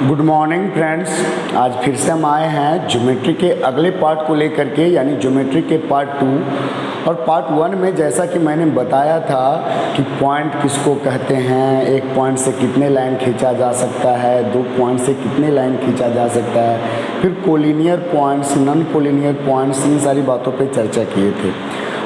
Good morning friends. आज फिर से हम आए हैं ज्योमेट्री के अगले पार्ट को लेकर के, यानी ज्योमेट्री के पार्ट 2। और पार्ट 1 में जैसा कि मैंने बताया था कि पॉइंट किसको कहते हैं, एक पॉइंट से कितने लाइन खींचा जा सकता है, दो पॉइंट से कितने लाइन खींचा जा सकता है, फिर collinear points, non collinear points, इन सारी बातों पे चर्चा किए थे।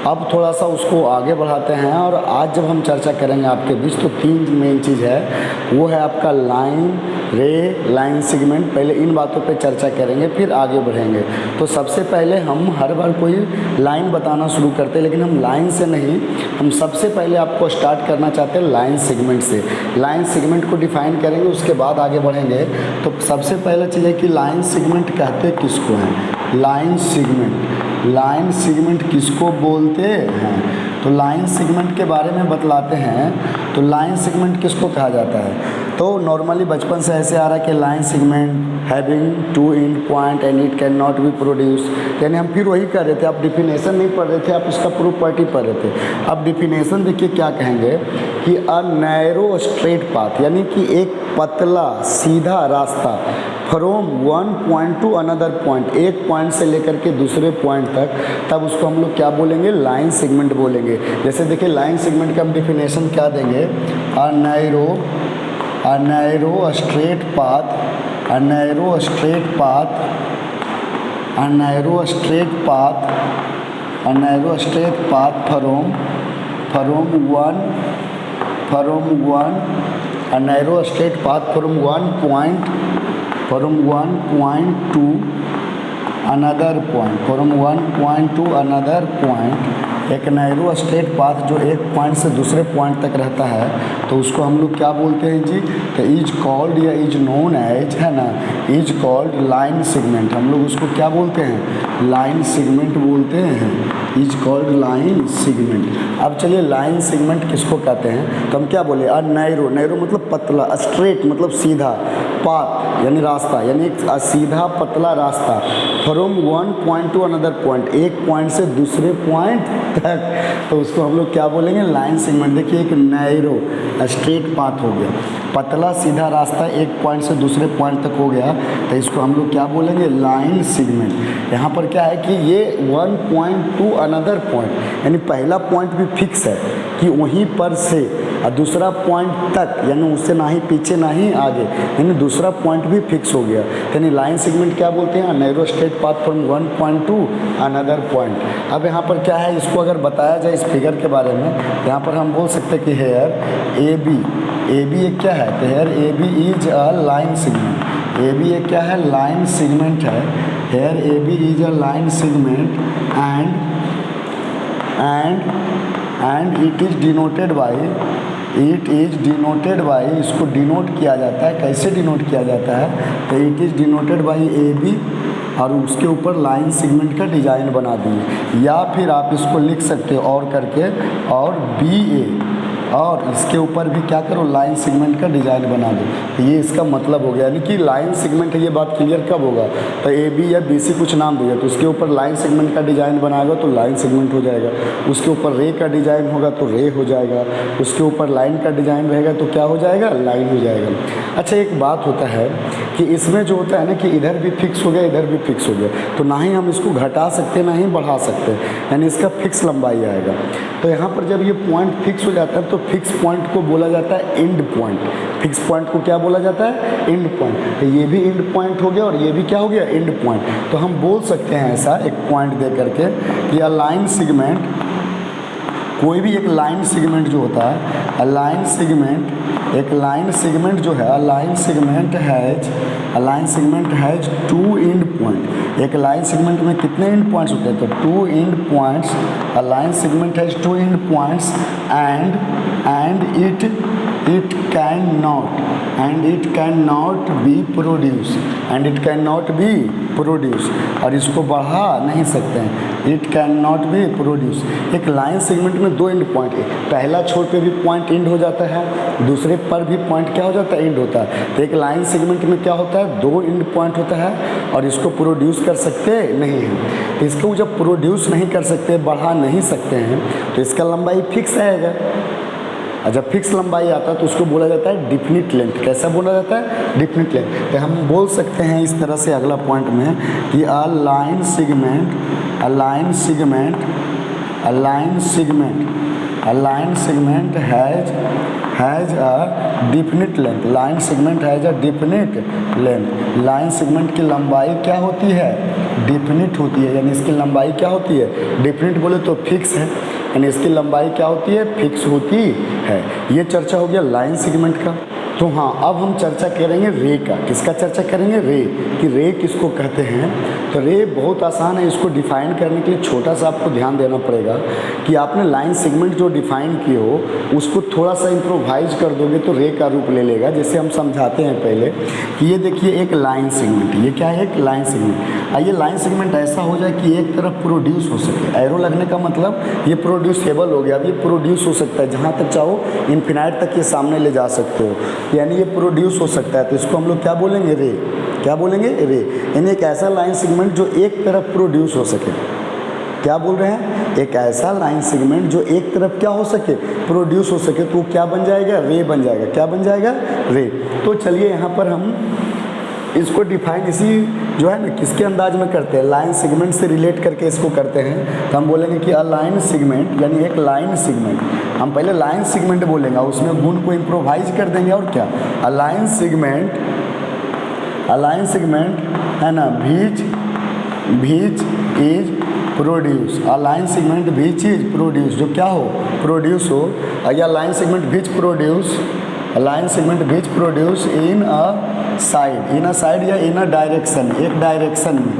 अब थोड़ा सा उसको आगे बढ़ाते हैं और आज जब हम चर्चा करेंगे आपके बीच, तो 3 मेन चीज़ है। वो है आपका लाइन, रे, लाइन सेगमेंट। पहले इन बातों पे चर्चा करेंगे, फिर आगे बढ़ेंगे। तो सबसे पहले हम हर बार कोई लाइन बताना शुरू करते हैं, लेकिन हम लाइन से नहीं, हम सबसे पहले आपको स्टार्ट करना चाहते हैं लाइन सेगमेंट से। लाइन सेगमेंट को डिफाइन करेंगे, उसके बाद आगे बढ़ेंगे। तो सबसे पहला चीज़ है कि लाइन सेगमेंट कहते किसको हैं। लाइन सेगमेंट किसको बोलते हैं? तो लाइन सेगमेंट के बारे में बतलाते हैं। तो लाइन सेगमेंट किसको कहा जाता है? तो नॉर्मली बचपन से ऐसे आ रहा है कि line segment having 2 and point and it can not be produce. यानी हम फिर वही कर रहे थे, आप डिफिनेशन नहीं पढ़ रहे थे, आप इसका प्रॉपर्टी पढ़ रहे थे। अब डिफिनेशन देखिए क्या कहेंगे कि अ नैरो स्ट्रेट पाथ, यानी कि एक पतला सीधा रास्ता from one point two another point, एक पॉइंट से लेकर के दूसरे पॉइंट तक, तब उसको हम लोग क्या बोलेंगे? लाइन सेगमेंट बोलेंगे। जैसे देखिए लाइन सेगमेंट का हम डिफिनेशन क्या देंगे? A narrow straight path from one point two another point. एक नैरो स्ट्रेट पाथ जो एक पॉइंट से दूसरे पॉइंट तक रहता है, तो उसको हम लोग क्या बोलते हैं जी? तो इज कॉल्ड या इज नोन एज, है ना, इज कॉल्ड लाइन सेगमेंट। हम लोग उसको क्या बोलते हैं? लाइन सेगमेंट बोलते हैं, इज कॉल्ड लाइन सेगमेंट। अब चलिए लाइन सेगमेंट किसको कहते हैं? तो हम क्या बोले? अ नैरो मतलब पतला, स्ट्रेट मतलब सीधा, पाथ यानी रास्ता, यानी एक सीधा पतला रास्ता, from one point two another point, एक पॉइंट से दूसरे पॉइंट तक, तो उसको हम लोग क्या बोलेंगे? Line segment. देखिए एक नैरो स्ट्रेट पाथ हो गया, पतला सीधा रास्ता एक पॉइंट से दूसरे पॉइंट तक हो गया, तो इसको हम लोग क्या बोलेंगे? Line segment. यहाँ पर क्या है कि ये one point two another point, यानी पहला पॉइंट भी फिक्स है कि वहीं पर से और दूसरा पॉइंट तक, यानी उससे ना ही पीछे ना ही आगे, यानी दूसरा पॉइंट भी फिक्स हो गया। यानी लाइन सेगमेंट क्या बोलते हैं? Narrow straight path from one point two another point. अब यहाँ पर क्या है, इसको अगर बताया जाए इस फिगर के बारे में, यहाँ पर हम बोल सकते हैं कि हेयर ए बी एक क्या है? तो here A B is a line segment. A B एक क्या है? लाइन सेगमेंट है। Here A B is a line segment and it is denoted by, इसको डिनोट किया जाता है। कैसे डिनोट किया जाता है? तो it is denoted by A B, और उसके ऊपर लाइन सेगमेंट का डिज़ाइन बना दिए, या फिर आप इसको लिख सकते हो और करके, और बी ए, और इसके ऊपर भी क्या करो? लाइन सेगमेंट का डिज़ाइन बना दो। तो ये इसका मतलब हो गया, यानी कि लाइन सेगमेंट है। ये बात क्लियर कब होगा? तो ए बी या बी सी कुछ नाम दिया, तो उसके ऊपर लाइन सेगमेंट का डिज़ाइन बनाएगा तो लाइन सेगमेंट हो जाएगा। उसके ऊपर रे का डिज़ाइन होगा तो रे हो जाएगा। उसके ऊपर लाइन का डिज़ाइन रहेगा तो क्या हो जाएगा? लाइन हो जाएगा। अच्छा, एक बात होता है कि इसमें जो होता है ना कि इधर भी फिक्स हो गया, इधर भी फिक्स हो गया, तो ना ही हम इसको घटा सकते ना ही बढ़ा सकते, यानी इसका फिक्स लंबाई आएगा। तो यहाँ पर जब ये पॉइंट फिक्स हो जाता है, तो फिक्स पॉइंट को बोला जाता है एंड पॉइंट। फिक्स पॉइंट को क्या बोला जाता है? End point. तो ये भी एंड पॉइंट हो गया और ये भी क्या हो गया? And point. तो हम बोल सकते हैं ऐसा एक पॉइंट दे करके कि अ लाइन सेगमेंट, कोई भी एक लाइन सेगमेंट जो होता है, अ लाइन सेगमेंट जो है, अ line segment has 2 and point. एक लाइन सेगमेंट में कितने एंड पॉइंट्स होते हैं? तो 2 and points. A line segment has 2 and points and it can not be produce, और इसको बढ़ा नहीं सकते हैं। It can not be produce. एक लाइन सेगमेंट में 2 एंड पॉइंट है, पहला छोर पे भी पॉइंट एंड हो जाता है, दूसरे पर भी पॉइंट क्या हो जाता है? एंड होता है। तो एक लाइन सेगमेंट में क्या होता है? 2 एंड पॉइंट होता है, और इसको प्रोड्यूस कर सकते नहीं हैं। तो इसको जब प्रोड्यूस नहीं कर सकते, बढ़ा नहीं सकते हैं, तो इसका लंबाई फिक्स रहेगा। और जब फिक्स लंबाई आता है तो उसको बोला जाता है डिफिनिट लेंथ। कैसा बोला जाता है? Definite length. तो हम बोल सकते हैं इस तरह से अगला पॉइंट में कि a line segment has a definite length. Line segment has a definite length. Line segment की लंबाई क्या होती है? डिफिनिट होती है, यानी इसकी लंबाई क्या होती है? डिफिनिट बोले तो फिक्स है, यानी इसकी लंबाई क्या होती है? फिक्स होती है। ये चर्चा हो गया लाइन सेगमेंट का। तो हाँ, अब हम चर्चा करेंगे रे का। किसका चर्चा करेंगे? रे, कि रे किसको कहते हैं। तो रे बहुत आसान है, इसको डिफाइन करने के लिए छोटा सा आपको ध्यान देना पड़ेगा कि आपने लाइन सेगमेंट जो डिफाइन किए हो उसको थोड़ा सा इम्प्रोवाइज कर दोगे तो रे का रूप ले लेगा। जैसे हम समझाते हैं पहले कि ये देखिए एक लाइन सेगमेंट, ये क्या है? एक लाइन सेगमेंट। आइए लाइन सेगमेंट ऐसा हो जाए कि एक तरफ प्रोड्यूस हो सके। एरो लगने का मतलब ये प्रोड्यूसेबल हो गया। अब ये प्रोड्यूस हो सकता है, जहाँ तक चाहो इन्फिनाइट तक ये सामने ले जा सकते हो, यानी ये प्रोड्यूस हो सकता है। तो इसको हम लोग क्या बोलेंगे? रे। क्या बोलेंगे? रे। यानी एक ऐसा लाइन सेगमेंट जो एक तरफ प्रोड्यूस हो सके। क्या बोल रहे हैं? एक ऐसा लाइन सेगमेंट जो एक तरफ क्या हो सके? प्रोड्यूस हो सके। तो क्या बन जाएगा? रे बन जाएगा। क्या बन जाएगा? रे। तो चलिए यहाँ पर हम इसको डिफाइन इसी जो है ना किसके अंदाज में करते हैं? लाइन सेगमेंट से रिलेट करके इसको करते हैं। तो हम बोलेंगे कि अ लाइन सेगमेंट, यानी एक लाइन सेगमेंट। हम पहले लाइन सेगमेंट बोलेंगे, उसमें गुण को इम्प्रोवाइज कर देंगे और क्या? अ लाइन सेगमेंट है ना, which is produce. A line segment which is produce, जो क्या हो? प्रोड्यूस हो। या line segment which produce, line segment which produce in a side या इन अ डायरेक्शन, एक डायरेक्शन में,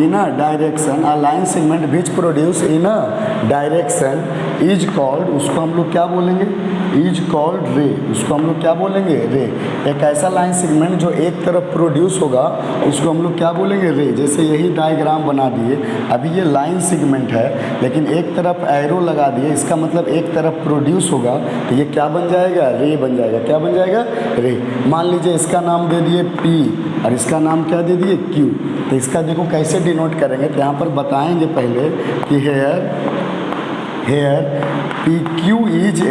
in a direction. A line segment which produce in a direction is called, उसको हम लोग क्या बोलेंगे? इज कॉल्ड रे। उसको हम लोग क्या बोलेंगे? रे। एक ऐसा लाइन सेगमेंट जो एक तरफ प्रोड्यूस होगा उसको हम लोग क्या बोलेंगे? रे। जैसे यही डायग्राम बना दिए, अभी ये लाइन सेगमेंट है लेकिन एक तरफ एरो लगा दिए, इसका मतलब एक तरफ प्रोड्यूस होगा, तो ये क्या बन जाएगा? रे बन जाएगा। क्या बन जाएगा? रे। मान लीजिए इसका नाम दे दिए P और इसका नाम क्या दे दिए? Q। तो इसका देखो कैसे डिनोट करेंगे, तो यहाँ पर बताएंगे पहले कि हेयर PQ इज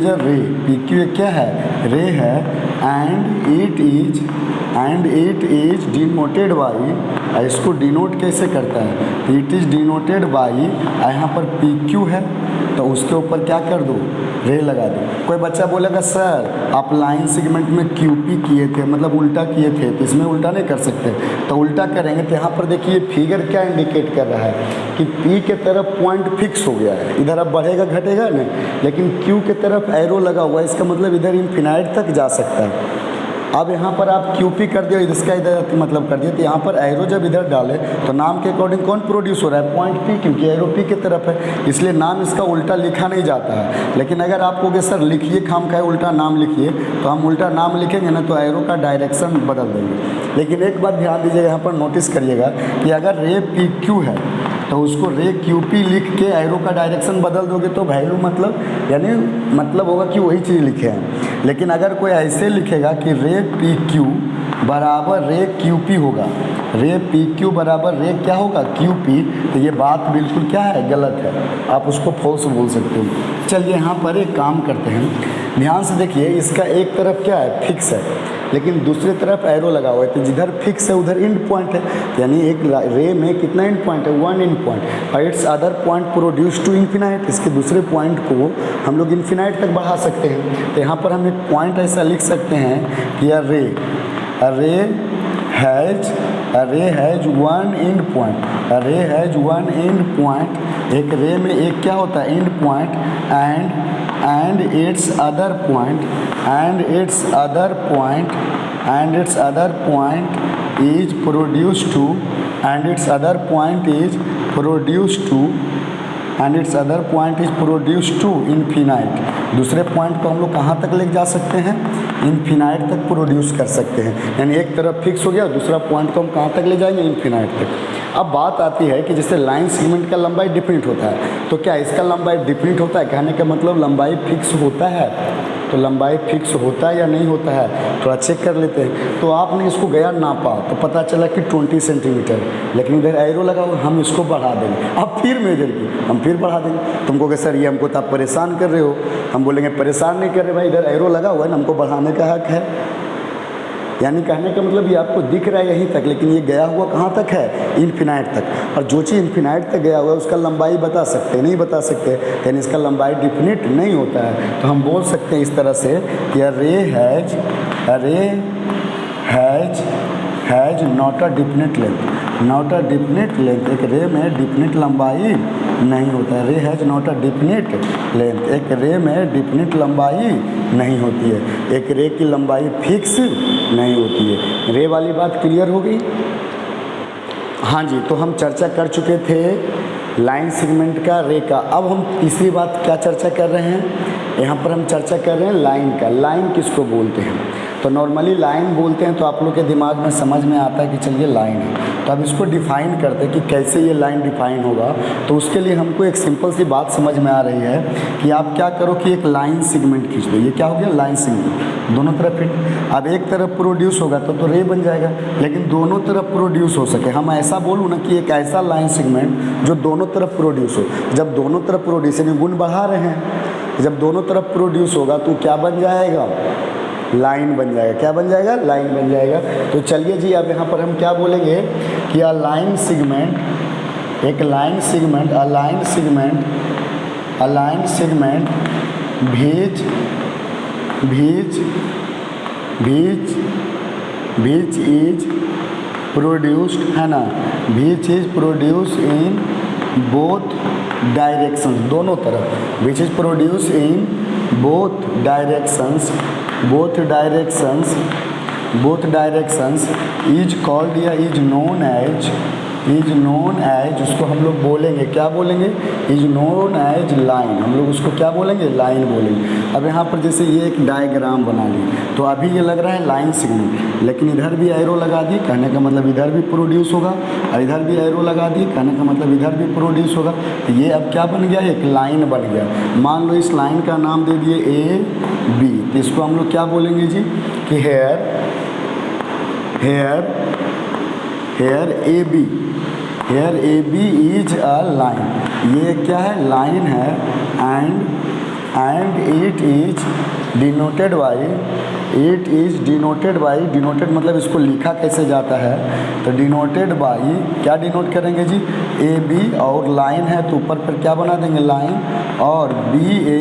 अ रे। PQ एक क्या है? रे है। And it is denoted by, इसको डिनोट कैसे करता है? इट इज डिनोटेड बाई, यहाँ पर PQ है तो उसके ऊपर क्या कर दो? रे लगा दो। कोई बच्चा बोलेगा सर आप लाइन सेगमेंट में QP किए थे, मतलब उल्टा किए थे, तो इसमें उल्टा नहीं कर सकते। तो उल्टा करेंगे तो यहाँ पर देखिए फिगर क्या इंडिकेट कर रहा है कि P के तरफ पॉइंट फिक्स हो गया है, इधर अब बढ़ेगा घटेगा नहीं, लेकिन Q के तरफ एरो लगा हुआ है, इसका मतलब इधर इन्फिनाइट तक जा सकता है। अब यहाँ पर आप QP कर दिया, इसका इधर मतलब कर दिया, तो यहाँ पर एरो जब इधर डाले तो नाम के अकॉर्डिंग कौन प्रोड्यूस हो रहा है? पॉइंट P, क्योंकि एरो P की तरफ है, इसलिए नाम इसका उल्टा लिखा नहीं जाता है। लेकिन अगर आप कहोगे सर लिखिए खामखा उल्टा नाम लिखिए, तो हम उल्टा नाम लिखेंगे ना तो एरो का डायरेक्शन बदल देंगे। लेकिन एक बात ध्यान दीजिएगा, यहाँ पर नोटिस करिएगा कि अगर रे PQ है तो उसको रे QP लिख के एरो का डायरेक्शन बदल दोगे तो वैल्यू मतलब यानी मतलब होगा कि वही चीज़ लिखे हैं। लेकिन अगर कोई ऐसे लिखेगा कि रे PQ बराबर रे QP होगा, रे PQ बराबर रे क्या होगा? QP, तो ये बात बिल्कुल क्या है? गलत है। आप उसको फॉल्स बोल सकते हो। चलिए यहाँ पर एक काम करते हैं, ध्यान से देखिए, इसका एक तरफ क्या है? फिक्स है, लेकिन दूसरी तरफ एरो लगा हुआ है, तो जिधर फिक्स है उधर एंड पॉइंट है, यानी एक रे में कितना एंड पॉइंट है? 1 एंड पॉइंट। और its other point produce to infinite, इसके दूसरे पॉइंट को हम लोग इन्फिनाइट तक बढ़ा सकते हैं। तो यहाँ पर हम एक पॉइंट ऐसा लिख सकते हैं कि अ रे हैज 1 एंड पॉइंट। अ रे हैज 1 एंड पॉइंट, एक रे में एक क्या होता है? End point. And its other point is produce to infinite. दूसरे पॉइंट को हम लोग कहाँ तक ले जा सकते हैं? इन्फिनाइट तक प्रोड्यूस कर सकते हैं। यानी एक तरफ फिक्स हो गया, दूसरा पॉइंट को हम कहाँ तक ले जाएंगे? इन्फिनाइट तक। अब बात आती है कि जैसे लाइन सेगमेंट का लंबाई डिफरेंट होता है, तो क्या इसका लंबाई डिफरेंट होता है? कहने का मतलब लंबाई फिक्स होता है? तो लंबाई फिक्स होता है या नहीं होता है, थोड़ा चेक कर लेते हैं। तो आपने इसको गया नापा तो पता चला कि 20 सेंटीमीटर, लेकिन इधर एरो लगा हुआ, हम इसको बढ़ा देंगे। अब फिर मेजर की हम फिर बढ़ा देंगे। तुमको कि सर ये हमको तो आप परेशान कर रहे हो, हम बोलेंगे परेशान नहीं कर रहे भाई, इधर एरो लगा हुआ है ना, हमको बढ़ाने का हक है। यानी कहने का मतलब ये आपको दिख रहा है यहीं तक, लेकिन ये गया हुआ कहाँ तक है, इन्फिनाइट तक। और जो चीज़ इन्फिनाइट तक गया हुआ है उसका लंबाई बता सकते नहीं बता सकते, यानी इसका लंबाई डिफिनिट नहीं होता है। तो हम बोल सकते हैं इस तरह से कि अ रे has not a definite length, not a definite length. एक रे में डिफिनिट लंबाई नहीं होता है, रे has not a definite length, एक रे में डिफिनिट लंबाई नहीं होती है, एक रे की लंबाई फिक्स नहीं होती है। रे वाली बात क्लियर हो गई। हाँ जी, तो हम चर्चा कर चुके थे लाइन सेगमेंट का, रे का। अब हम तीसरी बात क्या चर्चा कर रहे हैं, यहाँ पर हम चर्चा कर रहे हैं लाइन का। लाइन किसको बोलते हैं, तो नॉर्मली लाइन बोलते हैं तो आप लोग के दिमाग में समझ में आता है कि चलिए लाइन है। तो अब इसको डिफ़ाइन करते हैं कि कैसे ये लाइन डिफ़ाइन होगा। तो उसके लिए हमको एक सिंपल सी बात समझ में आ रही है कि आप क्या करो कि एक लाइन सेगमेंट खींच दो। ये क्या हो गया, लाइन सेगमेंट, दोनों तरफ फिट। अब एक तरफ प्रोड्यूस होगा तो रे बन जाएगा, लेकिन दोनों तरफ प्रोड्यूस हो सके। हम ऐसा बोलूँ ना कि एक ऐसा लाइन सेगमेंट जो दोनों तरफ प्रोड्यूस हो। जब दोनों तरफ प्रोड्यूस यानी गुण बढ़ा रहे हैं, जब दोनों तरफ प्रोड्यूस होगा तो क्या बन जाएगा, लाइन बन जाएगा। क्या बन जाएगा, लाइन बन जाएगा। तो चलिए जी, अब यहाँ पर हम क्या बोलेंगे कि अ लाइन सेगमेंट, एक line segment, a line segment which is produced, है ना, which is produced in both directions, दोनों तरफ, which is produced in both directions is called या is known as, उसको हम लोग बोलेंगे, क्या बोलेंगे, is known as line। हम लोग उसको क्या बोलेंगे, लाइन बोलेंगे। अब यहाँ पर जैसे ये एक डायग्राम बना ली, तो अभी ये लग रहा है लाइन सेगमेंट, लेकिन इधर भी एरो लगा दी, कहने का मतलब इधर भी प्रोड्यूस होगा, और इधर भी एरो लगा दी, कहने का मतलब इधर भी प्रोड्यूस होगा। तो ये अब क्या बन गया, एक लाइन बन गया। मान लो इस लाइन का नाम दे दिए ए बी, तो इसको हम लोग क्या बोलेंगे जी कि here A B is a line. ये क्या है, लाइन है। And it is denoted by, denoted मतलब इसको लिखा कैसे जाता है, तो डिनोटेड बाई, क्या डिनोट करेंगे जी, ए बी, और लाइन है तो ऊपर पर क्या बना देंगे, लाइन, और बी ए,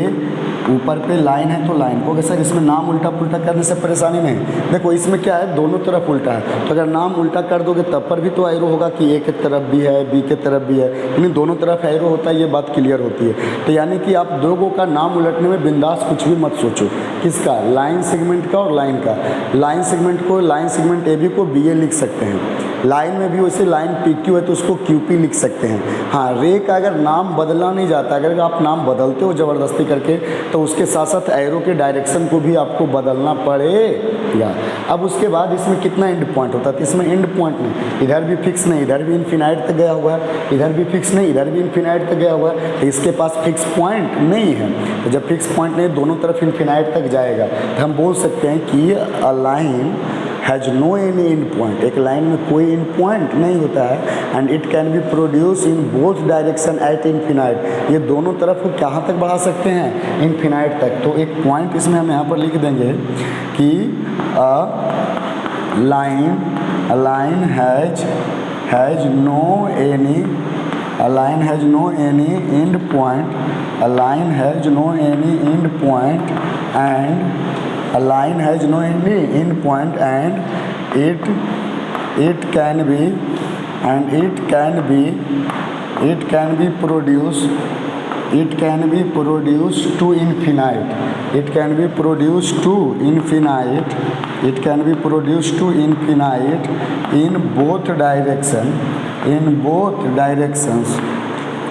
ऊपर पे लाइन है तो लाइन को। सर इसमें नाम उल्टा पुल्टा करने से परेशानी नहीं, देखो इसमें क्या है, दोनों तरफ उल्टा है, तो अगर नाम उल्टा कर दोगे तब पर भी तो एरो होगा कि ए के तरफ भी है, बी के तरफ भी है, यानी दोनों तरफ एरो होता है, ये बात क्लियर होती है। तो यानी कि आप दोनों का नाम उलटने में बिंदास कुछ भी मत सोचो, किसका, लाइन सेगमेंट का और लाइन का। लाइन सेगमेंट को, लाइन सेगमेंट ए बी को बी ए लिख सकते हैं, लाइन में भी वैसे लाइन पी क्यू है तो उसको क्यू पी लिख सकते हैं। हाँ, रे का अगर नाम बदला नहीं जाता, अगर आप नाम बदलते हो ज़बरदस्ती करके, तो उसके साथ साथ एरो के डायरेक्शन को भी आपको बदलना पड़ेगा। अब उसके बाद इसमें कितना एंड पॉइंट होता है, तो इसमें एंड पॉइंट नहीं, इधर भी फिक्स नहीं, इधर भी इन्फिनाइट तक गया हुआ है, इधर भी फिक्स नहीं, इधर भी इन्फिनाइट तक गया हुआ है, तो इसके पास फिक्स पॉइंट नहीं है। तो जब फिक्स पॉइंट नहीं, दोनों तरफ इन्फिनाइट तक जाएगा, तो हम बोल सकते हैं कि a line has no any end point, एक लाइन में कोई एंड पॉइंट नहीं होता है। And it can be produce in both direction at infinite, ये दोनों तरफ को कहाँ तक बढ़ा सकते हैं, इन्फिनाइट तक। तो एक पॉइंट इसमें हम यहाँ पर लिख देंगे कि a line has no any, a line has no any end point, a line has no any end point, and a line has no any end point, and it can be produced to infinite, it can be produced to infinite, it can be produced to infinite in both directions,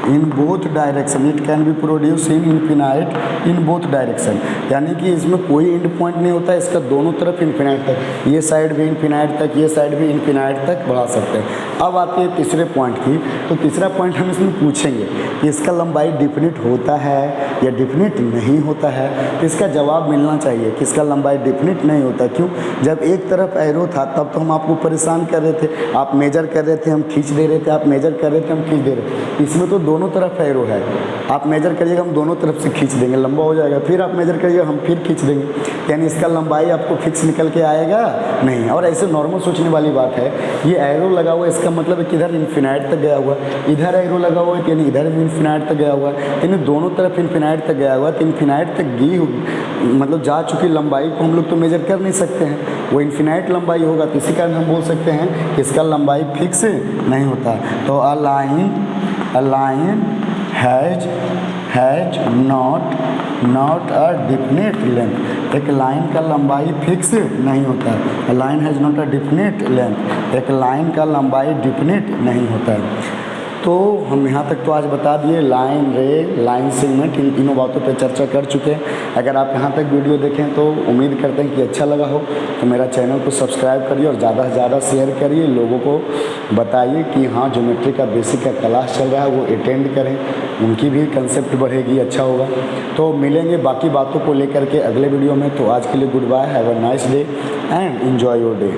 in both direction, it can be produce in infinite in both direction, यानी कि इसमें कोई end point नहीं होता है, इसका दोनों तरफ इन्फिनाइट तक, ये साइड भी इन्फिनाइट तक, ये साइड भी इन्फिनाइट तक बढ़ा सकते हैं। अब आते हैं तीसरे पॉइंट की, तो तीसरा पॉइंट हम इसमें पूछेंगे कि इसका लंबाई डिफिनिट होता है या डिफिनिट नहीं होता है, तो इसका जवाब मिलना चाहिए कि इसका लंबाई डिफिनिट नहीं होता। क्यों? जब एक तरफ एरो था तब तो हम आपको परेशान कर रहे थे, आप मेजर कर रहे थे हम खींच दे रहे थे, आप मेजर कर रहे थे हम खींच दे रहे थे। इसमें तो दोनों तरफ एरो है, आप मेजर करिएगा हम दोनों तरफ से खींच देंगे, लंबा हो जाएगा, फिर आप मेजर करिएगा हम फिर खींच देंगे, यानी इसका लंबाई आपको फिक्स निकल के आएगा नहीं। और ऐसे नॉर्मल सोचने वाली बात है, ये एरो लगा हुआ है इसका मतलब है कि इधर इन्फिनाइट तक गया हुआ है, इधर एरो लगा हुआ है यानी इधर भी इन्फिनाइट तक गया हुआ है, यानी दोनों तरफ इन्फिनाइट तक गया हुआ है, तो इन्फिनाइट तक मतलब जा चुकी लंबाई को हम लोग तो मेजर कर नहीं सकते हैं, वो इन्फिनाइट लंबाई होगा, तो इसी कारण हम बोल सकते हैं कि इसका लंबाई फिक्स नहीं होता। तो a line has not a definite length, एक लाइन का लंबाई फिक्स नहीं होता है। A line has not a definite length, एक लाइन का लंबाई डिफिनिट नहीं होता है। तो हम यहाँ तक तो आज बता दिए, लाइन, रे, लाइन सेगमेंट, इन तीनों बातों पे चर्चा कर चुके हैं। अगर आप यहाँ तक वीडियो देखें तो उम्मीद करते हैं कि अच्छा लगा हो, तो मेरा चैनल को सब्सक्राइब करिए और ज़्यादा से ज़्यादा शेयर करिए, लोगों को बताइए कि हाँ ज्योमेट्री का बेसिक का क्लास चल रहा है वो अटेंड करें, उनकी भी कंसेप्ट बढ़ेगी, अच्छा होगा। तो मिलेंगे बाकी बातों को लेकर के अगले वीडियो में। तो आज के लिए goodbye, have a nice day and enjoy your day.